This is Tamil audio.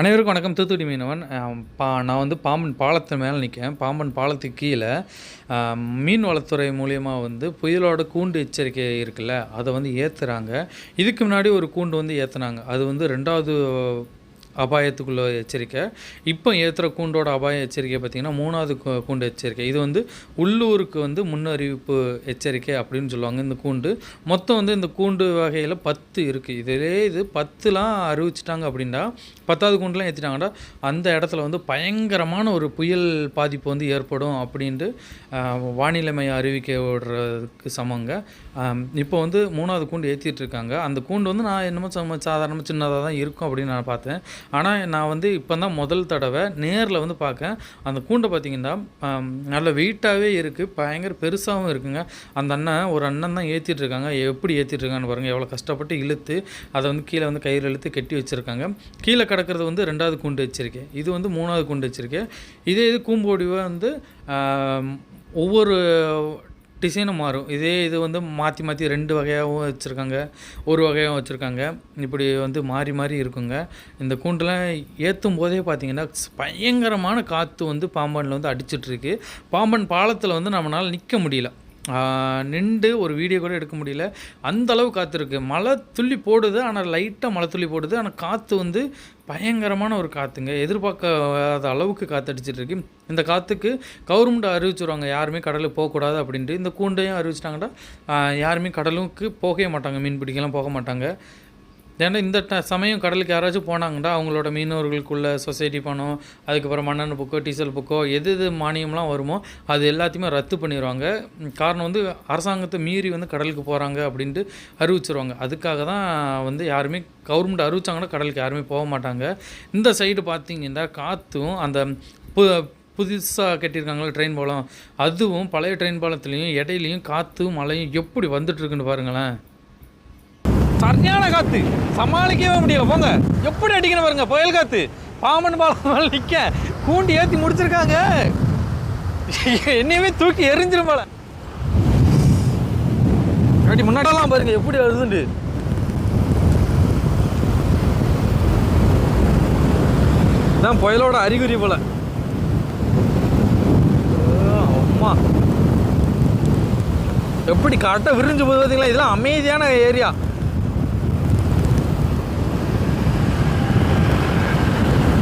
அனைவருக்கும் வணக்கம். தூத்துக்குடி மீனவன். நான் வந்து பாம்பன் பாலத்து மேலே நிற்கேன். பாம்பன் பாலத்துக்கு கீழே மீன் வளத்துறை மூலிமா வந்து புயலோட கூண்டு எச்சரிக்கை இருக்குல்ல, அதை வந்து ஏற்றுறாங்க. இதுக்கு முன்னாடி ஒரு கூண்டு வந்து ஏற்றுனாங்க. அது வந்து 2வது அபாயத்துக்குள்ள எச்சரிக்கை. இப்போ ஏற்றுற கூண்டோட அபாய எச்சரிக்கை பார்த்திங்கன்னா 3வது கூண்டு எச்சரிக்கை. இது வந்து உள்ளூருக்கு வந்து முன்னறிவிப்பு எச்சரிக்கை அப்படின்னு சொல்லுவாங்க. இந்த கூண்டு மொத்தம் வந்து இந்த கூண்டு வகையில் 10 இருக்குது. இதிலே இது 10லாம் அறிவிச்சிட்டாங்க அப்படின்னா 10வது கூண்டுலாம் ஏற்றிட்டாங்கன்னா அந்த இடத்துல வந்து பயங்கரமான ஒரு புயல் பாதிப்பு வந்து ஏற்படும் அப்படின்ட்டு வானிலை மையம் அறிவிக்கை விடுறதுக்கு சமங்க. இப்போ வந்து 3வது கூண்டு ஏற்றிட்டுருக்காங்க. அந்த கூண்டு வந்து நான் என்னமோ சாதாரணமாக சின்னதாக தான் இருக்கும் அப்படின்னு நான் பார்த்தேன். ஆனால் நான் வந்து இப்போ தான் முதல் தடவை நேரில் வந்து பார்க்கேன். அந்த கூண்டை பார்த்திங்கன்னா நல்ல வெயிட்டாகவே இருக்குது, பயங்கர பெருசாகவும் இருக்குங்க. அந்த ஒரு அண்ணன் தான் ஏற்றிட்டுருக்காங்க. எப்படி ஏற்றிட்டுருக்கான்னு பாருங்கள், எவ்வளோ கஷ்டப்பட்டு இழுத்து அதை வந்து கீழே வந்து கயிறு இழுத்து கட்டி வச்சுருக்காங்க. கீழே கிடக்கிறது வந்து 2வது கூண்டு வச்சுருக்கேன். இது வந்து 3வது கூண்டு வச்சுருக்கேன். இதே இது கூம்போடிவாக வந்து ஒவ்வொரு டிசைனும் மாறும். இது வந்து மாற்றி 2 வகையாகவும் வச்சுருக்காங்க, ஒரு வகையாகவும் வச்சுருக்காங்க. இப்படி வந்து மாறி மாறி இருக்குங்க. இந்த கூண்டெலாம் ஏற்றும் போதே பார்த்திங்கன்னா பயங்கரமான காற்று வந்து பாம்பனில் வந்து அடிச்சிட்ருக்கு. பாம்பன் பாலத்தில் வந்து நம்மளால் நிற்க முடியல, நின்று ஒரு வீடியோ கூட எடுக்க முடியல. அந்தளவு காற்று இருக்குது. மழை துள்ளி போடுது, ஆனால் லைட்டாக மழை துள்ளி போடுது. ஆனால் காற்று வந்து பயங்கரமான ஒரு காற்றுங்க. எதிர்பார்க்காத அளவுக்கு காற்று அடிச்சிட்ருக்கு. இந்த காற்றுக்கு கவர்மெண்ட் அறிவிச்சுருவாங்க யாருமே கடலுக்கு போகக்கூடாது அப்படின்ட்டு. இந்த கூண்டையும் அறிவிச்சிட்டாங்கன்னா யாருமே கடலுக்கு போகவே மாட்டாங்க, மீன் பிடிக்கலாம் போக மாட்டாங்க. ஏன்னா இந்த சமயம் கடலுக்கு யாராச்சும் போனாங்கன்னா அவங்களோட மீனவர்களுக்குள்ள சொசைட்டி பணம், அதுக்கப்புறம் மண்ணெண்ணெய் புக்கோ டீசல் புக்கோ எது மானியம்லாம் வருமோ அது எல்லாத்தையுமே ரத்து பண்ணிடுவாங்க. காரணம் வந்து அரசாங்கத்தை மீறி வந்து கடலுக்கு போகிறாங்க அப்படின்ட்டு அறிவிச்சிருவாங்க. அதுக்காக தான் வந்து யாருமே கவர்மெண்ட் அறிவிச்சாங்கன்னா கடலுக்கு யாருமே போக மாட்டாங்க. இந்த சைடு பார்த்திங்கன்னா காற்றும் அந்த புதுசாக கட்டியிருக்காங்களா ட்ரெயின் பாலம், அதுவும் பழைய ட்ரெயின் பாலத்துலேயும் இடையிலையும் காற்றும் மழையும் எப்படி வந்துட்டுருக்குன்னு பாருங்களேன். சரியான காற்று, சமாளிக்கவே முடியல. போங்க எப்படி அடிக்கணும் பாருங்க, புயல் காற்று. பாம்பன் பாலம் நிற்க கூண்டி ஏற்றி முடிச்சிருக்காங்க. என்னையுமே தூக்கி எரிஞ்சிரும் போல. அப்படி முன்னாடிலாம் பாருங்க எப்படி வருதுண்டு. இதான் புயலோட அறிகுறி போல. அம்மா எப்படி கரெக்டாக விரிஞ்சு போகுது பார்த்தீங்களா. இதெல்லாம் அமைதியான ஏரியா.